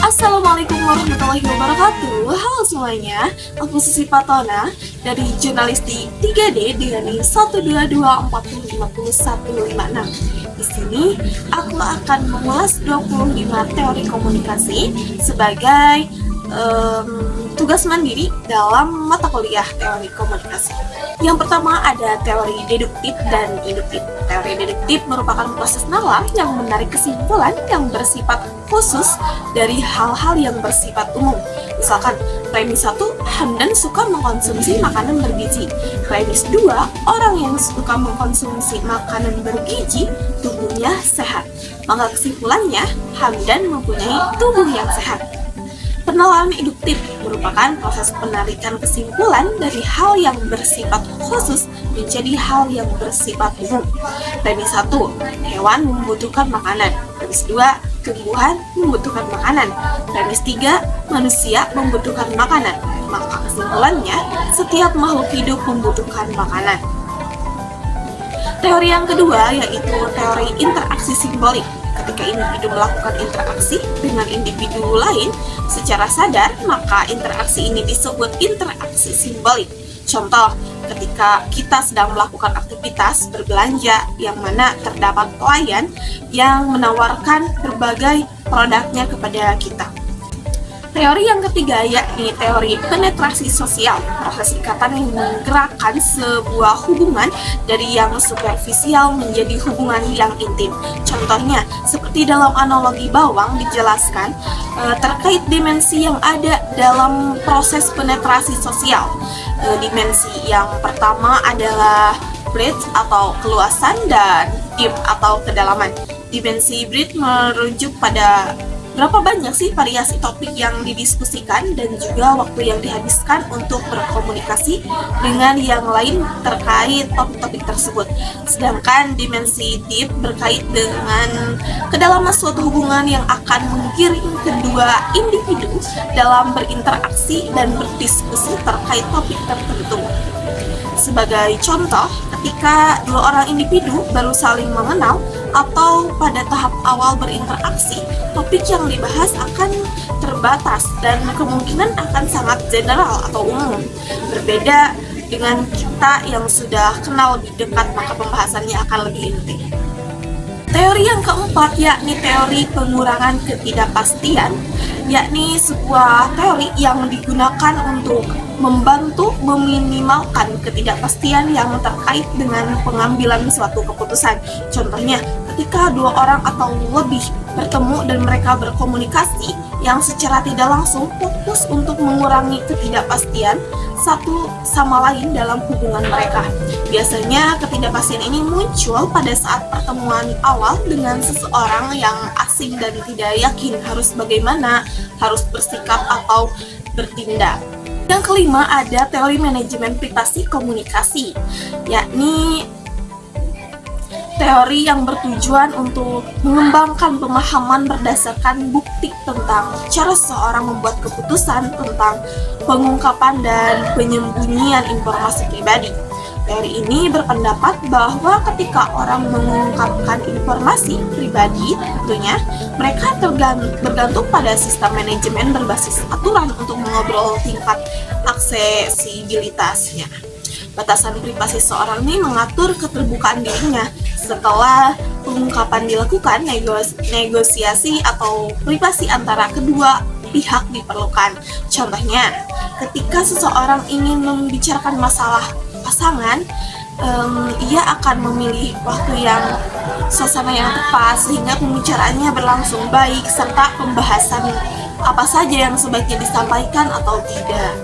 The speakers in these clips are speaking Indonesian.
Assalamualaikum warahmatullahi wabarakatuh. Halo semuanya, aku Sisi Patona dari Jurnalistik 3D dengan NIM 12240505156. Di sini aku akan mengulas 25 teori komunikasi sebagai tugas mandiri dalam mata kuliah teori komunikasi. Yang pertama ada teori deduktif dan induktif. Teori deduktif merupakan proses nalar yang menarik kesimpulan yang bersifat khusus dari hal-hal yang bersifat umum. Misalkan, premis 1, Hamdan suka mengkonsumsi makanan bergizi. Premis 2, orang yang suka mengkonsumsi makanan bergizi, tubuhnya sehat. Maka kesimpulannya, Hamdan mempunyai tubuh yang sehat. Penalaran induktif merupakan proses penarikan kesimpulan dari hal yang bersifat khusus menjadi hal yang bersifat umum. Premis 1, hewan membutuhkan makanan. Premis 2, tumbuhan membutuhkan makanan. Premis 3, manusia membutuhkan makanan. Maka kesimpulannya, setiap makhluk hidup membutuhkan makanan. Teori yang kedua yaitu teori interaksi simbolik. Ketika individu melakukan interaksi dengan individu lain secara sadar, maka interaksi ini disebut interaksi simbolik. Contoh, ketika kita sedang melakukan aktivitas berbelanja yang mana terdapat pelayan yang menawarkan berbagai produknya kepada kita. Teori yang ketiga yakni teori penetrasi sosial, proses ikatan yang menggerakkan sebuah hubungan dari yang superficial menjadi hubungan yang intim. Contohnya, seperti dalam analogi bawang dijelaskan terkait dimensi yang ada dalam proses penetrasi sosial. Dimensi yang pertama adalah breadth atau keluasan dan depth atau kedalaman. Dimensi breadth merujuk pada berapa banyak sih variasi topik yang didiskusikan dan juga waktu yang dihabiskan untuk berkomunikasi dengan yang lain terkait topik-topik tersebut. Sedangkan dimensi deep berkait dengan kedalaman suatu hubungan yang akan menggiring kedua individu dalam berinteraksi dan berdiskusi terkait topik tertentu. Sebagai contoh, ketika dua orang individu baru saling mengenal atau pada tahap awal berinteraksi, topik yang dibahas akan terbatas dan kemungkinan akan sangat general atau umum. Berbeda dengan kita yang sudah kenal lebih dekat, maka pembahasannya akan lebih intim. Teori yang keempat yakni teori pengurangan ketidakpastian, yakni sebuah teori yang digunakan untuk membantu meminimalkan ketidakpastian yang terkait dengan pengambilan suatu keputusan. Contohnya, ketika dua orang atau lebih bertemu dan mereka berkomunikasi yang secara tidak langsung fokus untuk mengurangi ketidakpastian satu sama lain dalam hubungan mereka. Biasanya ketidakpastian ini muncul pada saat pertemuan awal dengan seseorang yang asing dan tidak yakin harus bagaimana, harus bersikap atau bertindak. Yang kelima ada teori manajemen privasi komunikasi, yakni teori yang bertujuan untuk mengembangkan pemahaman berdasarkan bukti tentang cara seseorang membuat keputusan tentang pengungkapan dan penyembunyian informasi pribadi. Teori ini berpendapat bahwa ketika orang mengungkapkan informasi pribadi, tentunya mereka bergantung pada sistem manajemen berbasis aturan untuk mengobrol tingkat aksesibilitasnya. Batasan privasi seorang ini mengatur keterbukaan dirinya. Setelah pengungkapan dilakukan, negosiasi atau privasi antara kedua pihak diperlukan. Contohnya, ketika seseorang ingin membicarakan masalah pasangan, ia akan memilih waktu yang suasana yang tepat sehingga pembicaraannya berlangsung baik serta pembahasan apa saja yang sebaiknya disampaikan atau tidak.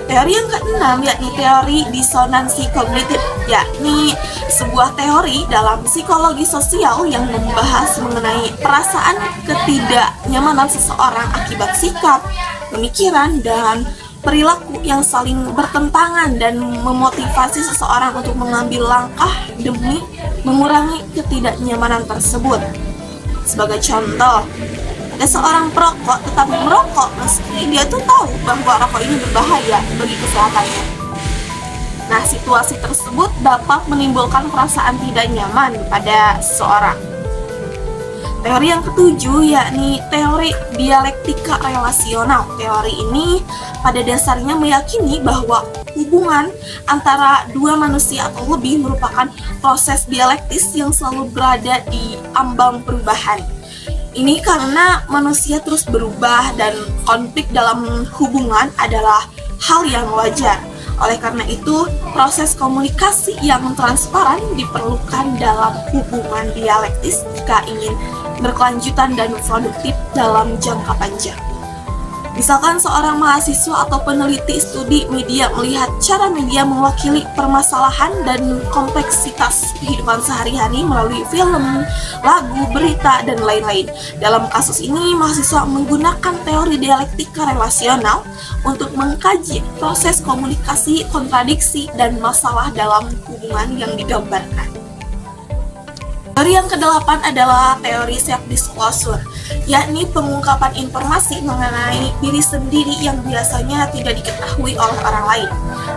Teori yang keenam yakni teori disonansi kognitif, yakni sebuah teori dalam psikologi sosial yang membahas mengenai perasaan ketidaknyamanan seseorang akibat sikap, pemikiran, dan perilaku yang saling bertentangan dan memotivasi seseorang untuk mengambil langkah demi mengurangi ketidaknyamanan tersebut. Sebagai contoh, ada seorang perokok tetapi merokok meski dia tuh tahu bahwa rokok ini berbahaya bagi kesehatannya. Nah, situasi tersebut dapat menimbulkan perasaan tidak nyaman pada seseorang. Teori yang ketujuh yakni teori dialektika relasional. Teori ini pada dasarnya meyakini bahwa hubungan antara dua manusia atau lebih merupakan proses dialektis yang selalu berada di ambang perubahan. Ini karena manusia terus berubah dan konflik dalam hubungan adalah hal yang wajar. Oleh karena itu, proses komunikasi yang transparan diperlukan dalam hubungan dialektis jika ingin berkelanjutan dan produktif dalam jangka panjang. Misalkan seorang mahasiswa atau peneliti studi media melihat cara media mewakili permasalahan dan kompleksitas kehidupan sehari-hari melalui film, lagu, berita, dan lain-lain. Dalam kasus ini, mahasiswa menggunakan teori dialektika relasional untuk mengkaji proses komunikasi, kontradiksi, dan masalah dalam hubungan yang digambarkan. Teori yang kedelapan adalah teori self-disclosure, yakni pengungkapan informasi mengenai diri sendiri yang biasanya tidak diketahui oleh orang lain.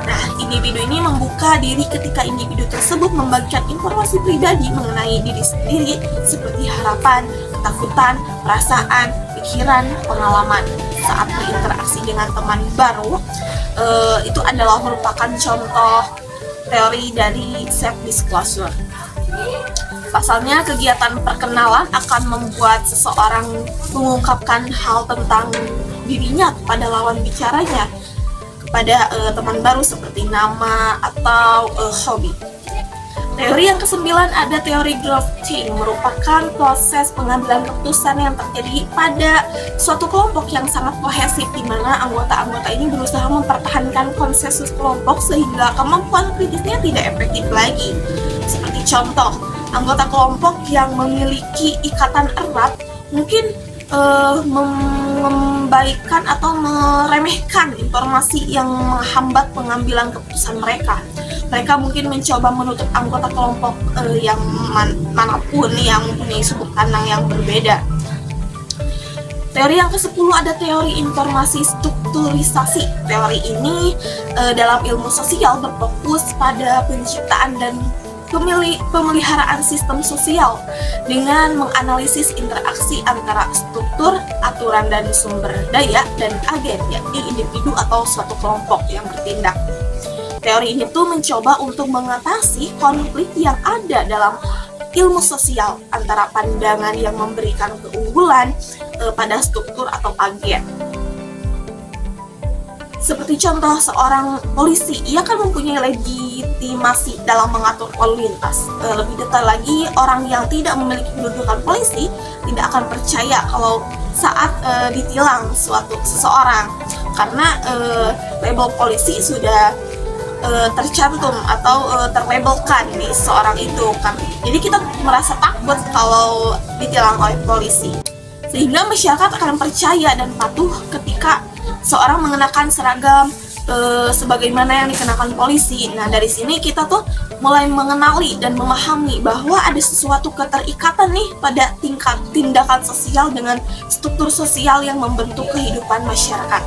Nah, individu ini membuka diri ketika individu tersebut membagikan informasi pribadi mengenai diri sendiri seperti harapan, ketakutan, perasaan, pikiran, pengalaman saat berinteraksi dengan teman baru. Itu adalah merupakan contoh teori dari self-disclosure. Pasalnya, kegiatan perkenalan akan membuat seseorang mengungkapkan hal tentang dirinya kepada lawan bicaranya, kepada teman baru seperti nama atau hobi. Teori yang kesembilan ada teori grafting, merupakan proses pengambilan keputusan yang terjadi pada suatu kelompok yang sangat kohesif, di mana anggota-anggota ini berusaha mempertahankan konsensus kelompok sehingga kemampuan kritisnya tidak efektif lagi. Seperti contoh, anggota kelompok yang memiliki ikatan erat mungkin mengembalikan atau meremehkan informasi yang menghambat pengambilan keputusan mereka. Mereka mungkin mencoba menutup anggota kelompok yang manapun yang mempunyai sudut pandang yang berbeda. Teori yang ke-10 ada teori informasi strukturisasi. Teori ini dalam ilmu sosial berfokus pada penciptaan dan pemeliharaan sistem sosial dengan menganalisis interaksi antara struktur, aturan, dan sumber daya dan agen, yakni individu atau suatu kelompok yang bertindak. Teori ini tuh mencoba untuk mengatasi konflik yang ada dalam ilmu sosial antara pandangan yang memberikan keunggulan pada struktur atau agen. Seperti contoh, seorang polisi, ia kan mempunyai legitimasi dalam mengatur lalu lintas. Lebih detail lagi, orang yang tidak memiliki kedudukan polisi tidak akan percaya kalau saat ditilang seseorang, karena label polisi sudah tercantum atau terlabelkan di seseorang itu kan. Jadi kita merasa takut kalau ditilang oleh polisi, sehingga masyarakat akan percaya dan patuh ketika seorang mengenakan seragam sebagaimana yang dikenakan polisi. Nah, dari sini kita tuh mulai mengenali dan memahami bahwa ada sesuatu keterikatan nih pada tingkat tindakan sosial dengan struktur sosial yang membentuk kehidupan masyarakat.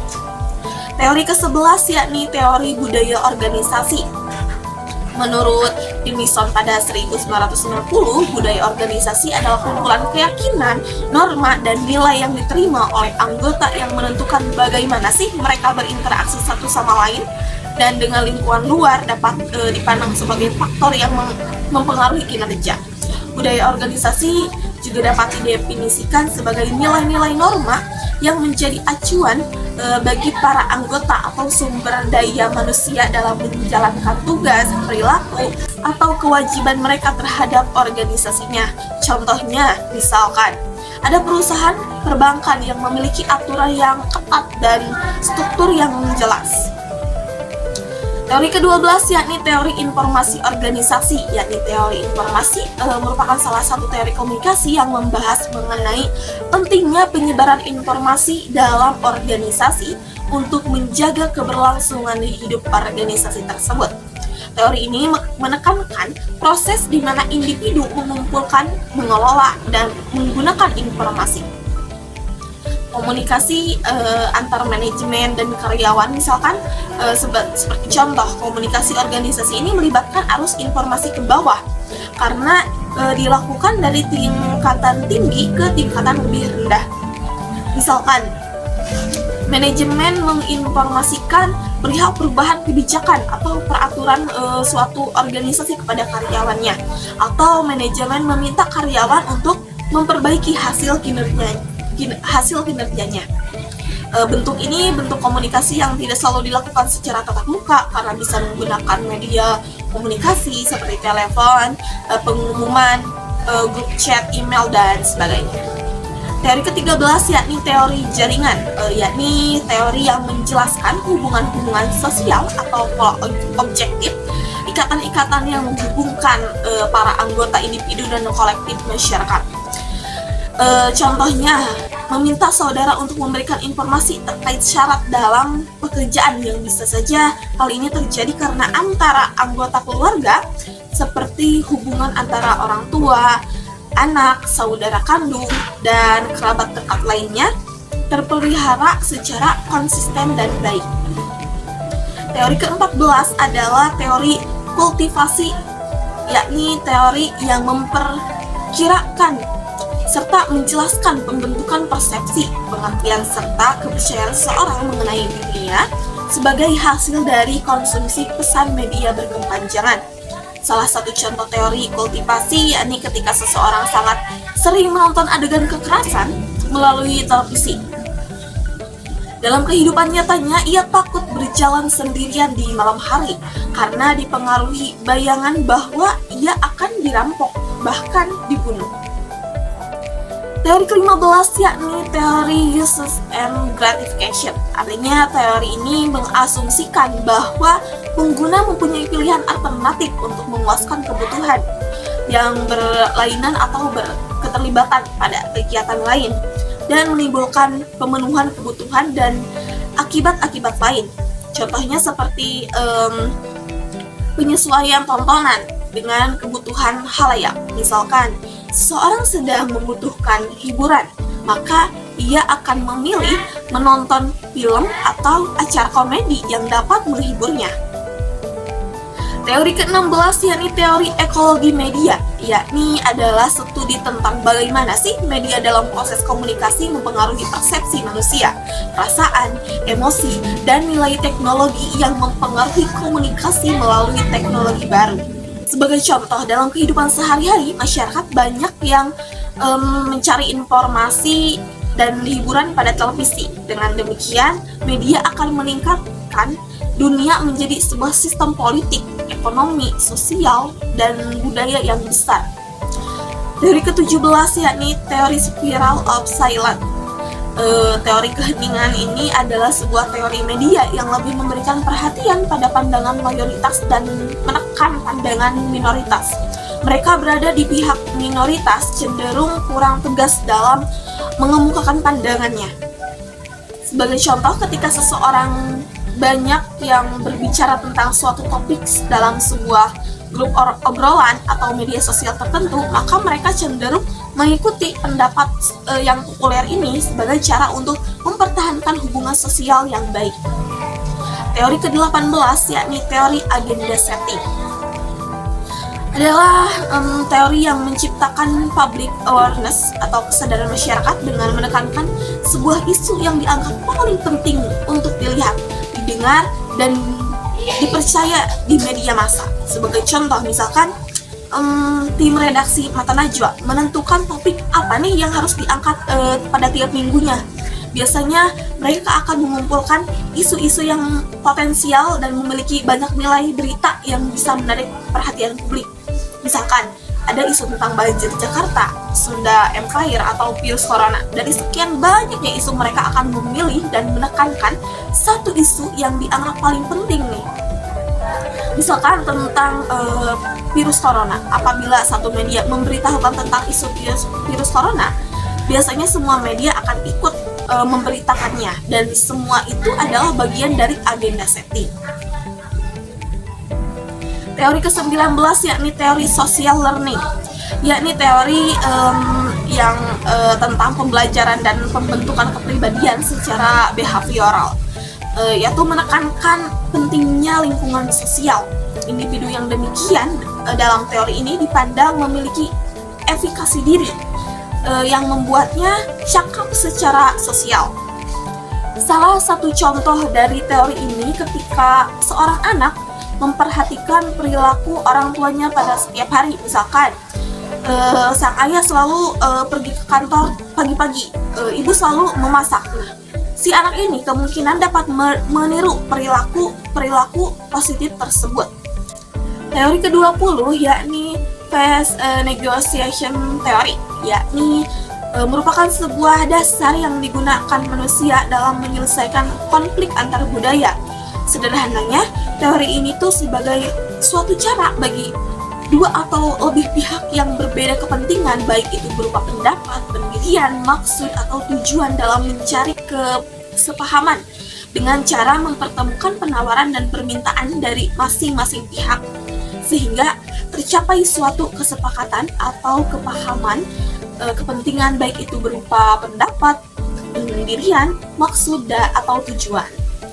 Teori ke-11 yakni teori budaya organisasi. Menurut Dimison pada 1990, budaya organisasi adalah kumpulan keyakinan, norma, dan nilai yang diterima oleh anggota yang menentukan bagaimana sih mereka berinteraksi satu sama lain, dan dengan lingkungan luar dapat dipandang sebagai faktor yang mempengaruhi kinerja. Budaya organisasi juga dapat didefinisikan sebagai nilai-nilai norma yang menjadi acuan bagi para anggota atau sumber daya manusia dalam menjalankan tugas, perilaku, atau kewajiban mereka terhadap organisasinya. Contohnya, misalkan ada perusahaan perbankan yang memiliki aturan yang ketat dan struktur yang jelas. Teori ke-12 yakni teori informasi organisasi. Yakni teori informasi merupakan salah satu teori komunikasi yang membahas mengenai pentingnya penyebaran informasi dalam organisasi untuk menjaga keberlangsungan hidup organisasi tersebut. Teori ini menekankan proses di mana individu mengumpulkan, mengelola, dan menggunakan informasi. komunikasi antar manajemen dan karyawan. Misalkan seperti contoh, komunikasi organisasi ini melibatkan arus informasi ke bawah karena dilakukan dari tingkatan tinggi ke tingkatan lebih rendah. Misalkan manajemen menginformasikan perihal perubahan kebijakan atau peraturan suatu organisasi kepada karyawannya, atau manajemen meminta karyawan untuk memperbaiki hasil kinerjanya. Bentuk ini bentuk komunikasi yang tidak selalu dilakukan secara tatap muka karena bisa menggunakan media komunikasi seperti telepon, pengumuman, grup chat, email, dan sebagainya. Teori ke-13 yakni teori jaringan, yakni teori yang menjelaskan hubungan-hubungan sosial atau pola objektif, ikatan-ikatan yang menghubungkan para anggota individu dan kolektif masyarakat. Contohnya, meminta saudara untuk memberikan informasi terkait syarat dalam pekerjaan yang bisa saja hal ini terjadi karena antara anggota keluarga, seperti hubungan antara orang tua, anak, saudara kandung, dan kerabat dekat lainnya terpelihara secara konsisten dan baik. Teori ke-14 adalah teori kultivasi, yakni teori yang memperkirakan serta menjelaskan pembentukan persepsi, pengertian serta kepercayaan seseorang mengenai dunia sebagai hasil dari konsumsi pesan media berkepanjangan. Salah satu contoh teori kultivasi yakni ketika seseorang sangat sering menonton adegan kekerasan melalui televisi. Dalam kehidupan nyatanya, ia takut berjalan sendirian di malam hari karena dipengaruhi bayangan bahwa ia akan dirampok, bahkan dibunuh. Teori ke-15 yakni teori uses and gratification. Artinya teori ini mengasumsikan bahwa pengguna mempunyai pilihan alternatif untuk memuaskan kebutuhan yang berlainan atau berketerlibatan pada kegiatan lain dan menimbulkan pemenuhan kebutuhan dan akibat-akibat lain. Contohnya seperti penyesuaian tontonan dengan kebutuhan halayak. Misalkan seseorang sedang membutuhkan hiburan, maka ia akan memilih menonton film atau acara komedi yang dapat menghiburnya. Teori ke-16 yakni teori ekologi media, yakni adalah studi tentang bagaimana sih media dalam proses komunikasi mempengaruhi persepsi manusia, perasaan, emosi, dan nilai teknologi yang mempengaruhi komunikasi melalui teknologi baru. Sebagai contoh, dalam kehidupan sehari-hari, masyarakat banyak yang mencari informasi dan hiburan pada televisi. Dengan demikian, media akan meningkatkan dunia menjadi sebuah sistem politik, ekonomi, sosial, dan budaya yang besar. Teori ke-17 yakni teori spiral of silence. Teori keheningan ini adalah sebuah teori media yang lebih memberikan perhatian pada pandangan mayoritas dan menekan pandangan minoritas. Mereka berada di pihak minoritas, cenderung kurang tegas dalam mengemukakan pandangannya. Sebagai contoh, ketika seseorang banyak yang berbicara tentang suatu topik dalam sebuah grup obrolan atau media sosial tertentu, maka mereka cenderung mengikuti pendapat yang populer ini sebagai cara untuk mempertahankan hubungan sosial yang baik. Teori ke-18 yakni teori agenda setting adalah teori yang menciptakan public awareness atau kesadaran masyarakat dengan menekankan sebuah isu yang dianggap paling penting untuk dilihat, didengar, dan dipercaya di media massa. Sebagai contoh, misalkan tim redaksi Mata Najwa menentukan topik apa nih yang harus diangkat pada tiap minggunya. Biasanya mereka akan mengumpulkan isu-isu yang potensial dan memiliki banyak nilai berita yang bisa menarik perhatian publik. Misalkan ada isu tentang banjir Jakarta, Sunda Empire, atau virus corona. Dari sekian banyaknya isu, mereka akan memilih dan menekankan satu isu yang dianggap paling penting nih. Misalkan tentang virus corona. Apabila satu media memberitahukan tentang isu virus corona, biasanya semua media akan ikut memberitakannya, dan semua itu adalah bagian dari agenda setting. Teori ke-19 yakni teori social learning, yakni teori yang tentang pembelajaran dan pembentukan kepribadian secara behavioral, yaitu menekankan pentingnya lingkungan sosial. Individu yang demikian dalam teori ini dipandang memiliki efikasi diri yang membuatnya cakap secara sosial. Salah satu contoh dari teori ini ketika seorang anak memperhatikan perilaku orang tuanya pada setiap hari. Misalkan sang ayah selalu pergi ke kantor pagi-pagi, ibu selalu memasak. Si anak ini kemungkinan dapat meniru perilaku positif tersebut. Teori ke-20 yakni phase negotiation theory, yakni merupakan sebuah dasar yang digunakan manusia dalam menyelesaikan konflik antar budaya. Sederhananya, teori ini tuh sebagai suatu cara bagi dua atau lebih pihak yang berbeda kepentingan, baik itu berupa pendapat, pendirian, maksud, atau tujuan dalam mencari kesepahaman dengan cara mempertemukan penawaran dan permintaan dari masing-masing pihak, sehingga tercapai suatu kesepakatan atau kepahaman kepentingan, baik itu berupa pendapat, pendirian, maksud, atau tujuan.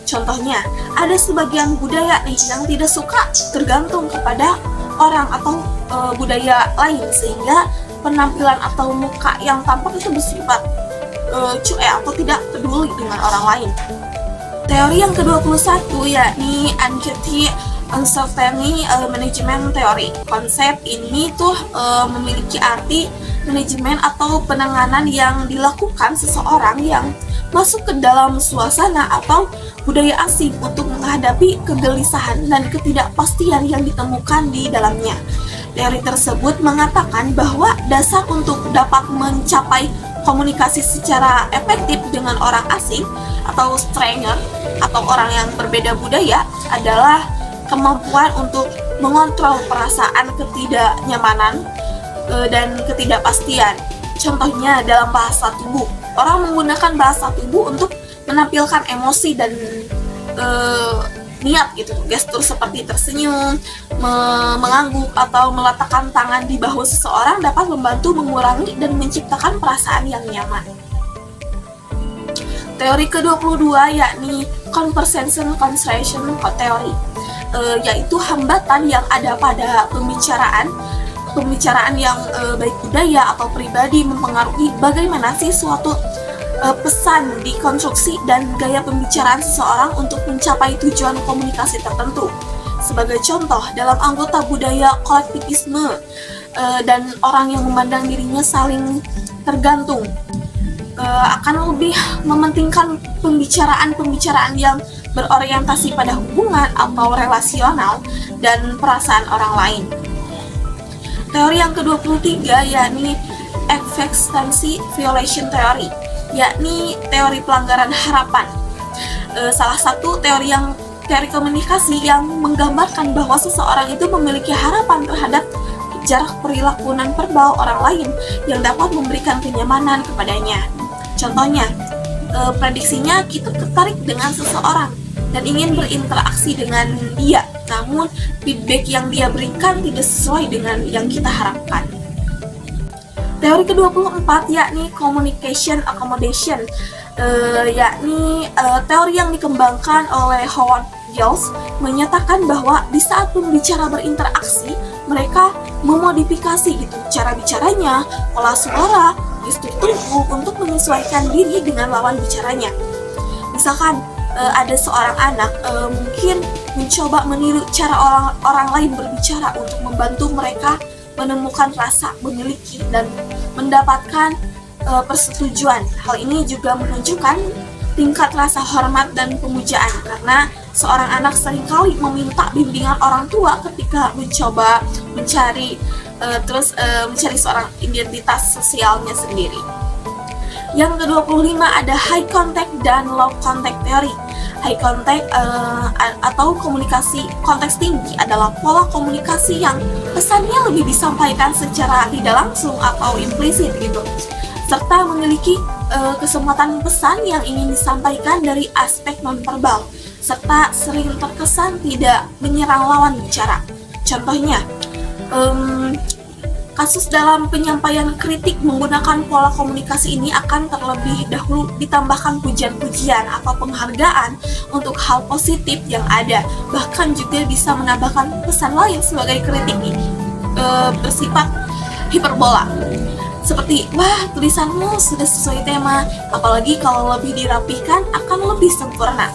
Contohnya, ada sebagian budaya nih yang tidak suka tergantung kepada orang atau budaya lain, sehingga penampilan atau muka yang tampak itu bersifat cuek atau tidak peduli dengan orang lain. Teori yang ke-21 yakni Anxiety Uncertainty Management Theory. Konsep ini tuh memiliki arti manajemen atau penanganan yang dilakukan seseorang yang masuk ke dalam suasana atau budaya asing untuk menghadapi kegelisahan dan ketidakpastian yang ditemukan di dalamnya. Teori tersebut mengatakan bahwa dasar untuk dapat mencapai komunikasi secara efektif dengan orang asing atau stranger atau orang yang berbeda budaya adalah kemampuan untuk mengontrol perasaan ketidaknyamanan dan ketidakpastian. Contohnya dalam bahasa tubuh, orang menggunakan bahasa tubuh untuk menampilkan emosi dan niat gitu. Gestur seperti tersenyum, mengangguk, atau meletakkan tangan di bahu seseorang dapat membantu mengurangi dan menciptakan perasaan yang nyaman. Teori ke-22 yakni Conversation Constraint Theory, yaitu hambatan yang ada pada pembicaraan yang baik budaya atau pribadi mempengaruhi bagaimana sih suatu pesan dikonstruksi dan gaya pembicaraan seseorang untuk mencapai tujuan komunikasi tertentu. Sebagai contoh, dalam anggota budaya kolektivisme dan orang yang memandang dirinya saling tergantung akan lebih mementingkan pembicaraan yang berorientasi pada hubungan atau relasional dan perasaan orang lain. Teori yang ke-23 yakni Expectancy Violation Theory, yakni teori pelanggaran harapan. Salah satu teori komunikasi yang menggambarkan bahwa seseorang itu memiliki harapan terhadap jarak perilaku nonverbal orang lain yang dapat memberikan kenyamanan kepadanya. Contohnya, prediksinya kita tertarik dengan seseorang dan ingin berinteraksi dengan dia, namun feedback yang dia berikan tidak sesuai dengan yang kita harapkan. Teori ke-24 yakni Communication Accommodation, yakni teori yang dikembangkan oleh Howard Giles, menyatakan bahwa di saat pembicara berinteraksi, mereka memodifikasi gitu cara bicaranya, pola suara, gestur tubuh untuk menyesuaikan diri dengan lawan bicaranya. Misalkan ada seorang anak mungkin mencoba meniru cara orang lain berbicara untuk membantu mereka menemukan rasa memiliki dan mendapatkan persetujuan. Hal ini juga menunjukkan tingkat rasa hormat dan pemujaan, karena seorang anak seringkali meminta bimbingan orang tua ketika mencoba mencari seorang identitas sosialnya sendiri. Yang ke-25 ada High Contact dan Low Contact Theory. High Contact atau komunikasi konteks tinggi adalah pola komunikasi yang pesannya lebih disampaikan secara tidak langsung atau implisit gitu, serta memiliki kesempatan pesan yang ingin disampaikan dari aspek nonverbal, serta sering terkesan tidak menyerang lawan bicara. Contohnya, Kasus dalam penyampaian kritik menggunakan pola komunikasi ini akan terlebih dahulu ditambahkan pujian-pujian atau penghargaan untuk hal positif yang ada. Bahkan juga bisa menambahkan pesan lain sebagai kritik bersifat hiperbola. Seperti, wah tulisanmu sudah sesuai tema, apalagi kalau lebih dirapihkan akan lebih sempurna.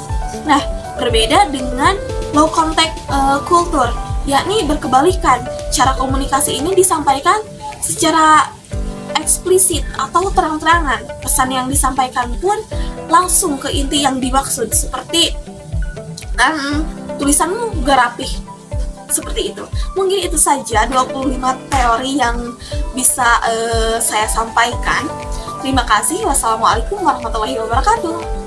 Nah, berbeda dengan low contact culture, yakni berkebalikan. Cara komunikasi ini disampaikan secara eksplisit atau terang-terangan. Pesan yang disampaikan pun langsung ke inti yang dimaksud, seperti tulisanmu gak rapih. Seperti itu. Mungkin itu saja 25 teori yang bisa saya sampaikan. Terima kasih. Wassalamualaikum warahmatullahi wabarakatuh.